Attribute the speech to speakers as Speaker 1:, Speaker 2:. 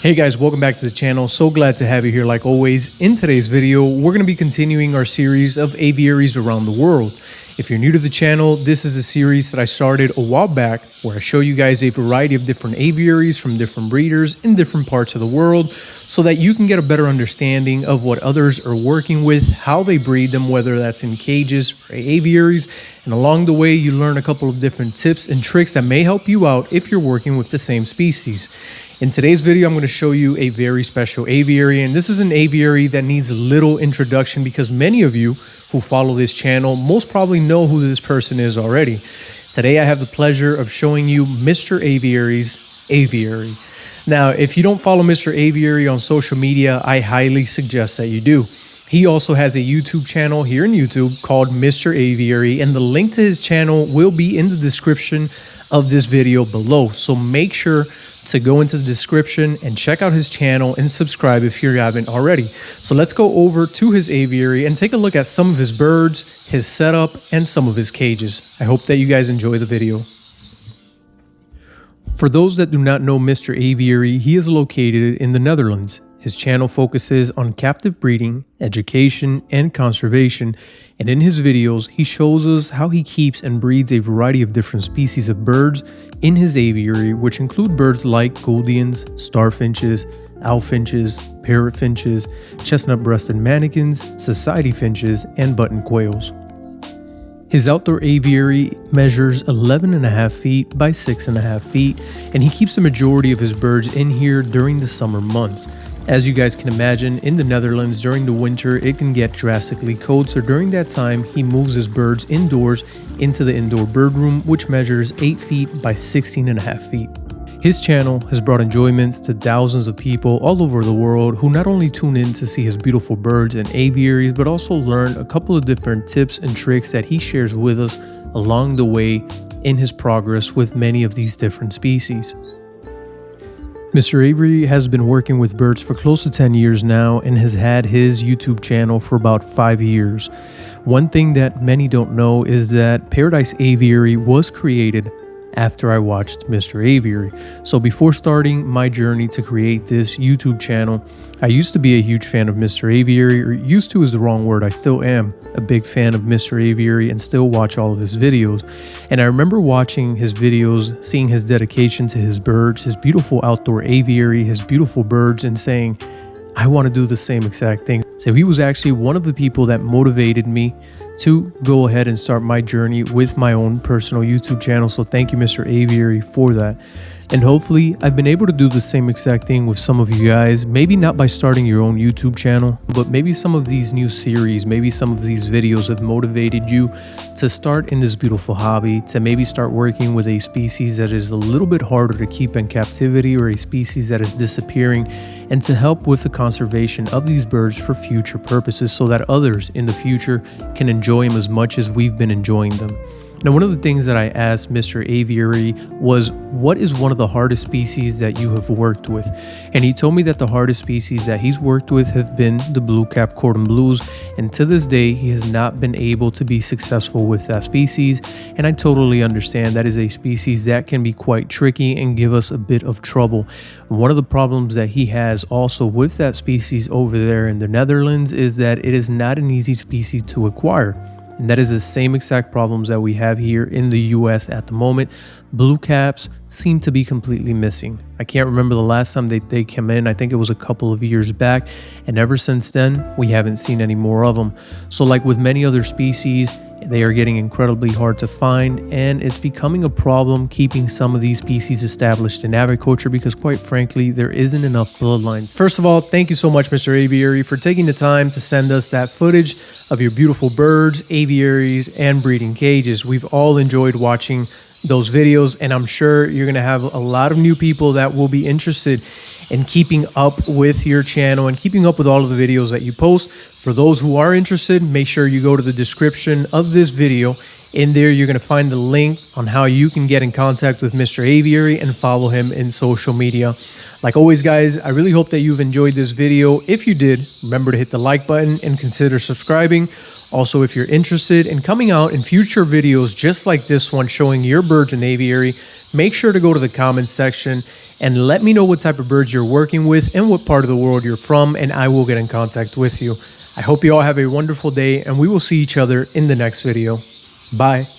Speaker 1: Hey guys, welcome back to the channel. So glad to have you here like always. In today's video, we're going to be continuing our series of aviaries around the world. If you're new to the channel, this is a series that I started a while back where I show you guys a variety of different aviaries from different breeders in different parts of the world so that you can get a better understanding of what others are working with, how they breed them, whether that's in cages or aviaries. And along the way, you learn a couple of different tips and tricks that may help you out if you're working with the same species. In today's video, I'm going to show you a very special aviary, and this is an aviary that needs a little introduction because many of you who follow this channel most probably know who this person is already. Today, I have the pleasure of showing you Mr. Aviary's aviary. Now, if you don't follow Mr. Aviary on social media, I highly suggest that you do. He also has a YouTube channel here in YouTube called Mr. Aviary, and the link to his channel will be in the description of this video below. So make sure to go into the description and check out his channel and subscribe if you haven't already. So let's go over to his aviary and take a look at some of his birds, his setup, and some of his cages. I hope that you guys enjoy the video. For those that do not know Mr. Aviary, he is located in the Netherlands. His channel focuses on captive breeding, education, and conservation, and in his videos, he shows us how he keeps and breeds a variety of different species of birds in his aviary, which include birds like Gouldians, starfinches, owlfinches, parrotfinches, chestnut-breasted manakins, society finches, and button quails. His outdoor aviary measures 11.5 feet by 6.5 feet, and he keeps the majority of his birds in here during the summer months. As you guys can imagine, in the Netherlands during the winter, it can get drastically cold, so during that time, he moves his birds indoors into the indoor bird room, which measures 8 feet by 16.5 feet. His channel has brought enjoyments to thousands of people all over the world who not only tune in to see his beautiful birds and aviaries, but also learn a couple of different tips and tricks that he shares with us along the way in his progress with many of these different species. Mr. Aviary has been working with birds for close to 10 years now and has had his YouTube channel for about 5 years. One thing that many don't know is that Paradise Aviary was created after I watched Mr. Aviary. So before starting my journey to create this YouTube channel, I used to be a huge fan of Mr. Aviary, or used to is the wrong word. I still am a big fan of Mr. Aviary and still watch all of his videos. And I remember watching his videos, seeing his dedication to his birds, his beautiful outdoor aviary, his beautiful birds, and saying, I want to do the same exact thing. So he was actually one of the people that motivated me to go ahead and start my journey with my own personal YouTube channel. So thank you, Mr. Aviary, for that. And hopefully I've been able to do the same exact thing with some of you guys, maybe not by starting your own YouTube channel, but maybe some of these new series, maybe some of these videos have motivated you to start in this beautiful hobby, to maybe start working with a species that is a little bit harder to keep in captivity or a species that is disappearing, and to help with the conservation of these birds for future purposes so that others in the future can enjoy them as much as we've been enjoying them. Now, one of the things that I asked Mr. Aviary was, what is one of the hardest species that you have worked with? And he told me that the hardest species that he's worked with have been the blue-capped cordon blues, and to this day, he has not been able to be successful with that species. And I totally understand that is a species that can be quite tricky and give us a bit of trouble. One of the problems that he has also with that species over there in the Netherlands is that it is not an easy species to acquire. And that is the same exact problems that we have here in the US at the moment. Blue caps seem to be completely missing. I can't remember the last time they came in. I think it was a couple of years back. And ever since then, we haven't seen any more of them. So like with many other species, they are getting incredibly hard to find, and it's becoming a problem keeping some of these species established in agriculture because, quite frankly, there isn't enough bloodlines. First of all, thank you so much, Mr. Aviary, for taking the time to send us that footage of your beautiful birds, aviaries, and breeding cages. We've all enjoyed watching those videos, and I'm sure you're going to have a lot of new people that will be interested in keeping up with your channel and keeping up with all of the videos that you post. For those who are interested, make sure you go to the description of this video In there, you're going to find the link on how you can get in contact with Mr. Aviary and follow him in social media. Like always, guys, I really hope that you've enjoyed this video. If you did, remember to hit the like button and consider subscribing. Also, if you're interested in coming out in future videos just like this one showing your birds in aviary, make sure to go to the comments section and let me know what type of birds you're working with and what part of the world you're from, and I will get in contact with you. I hope you all have a wonderful day, and we will see each other in the next video. Bye.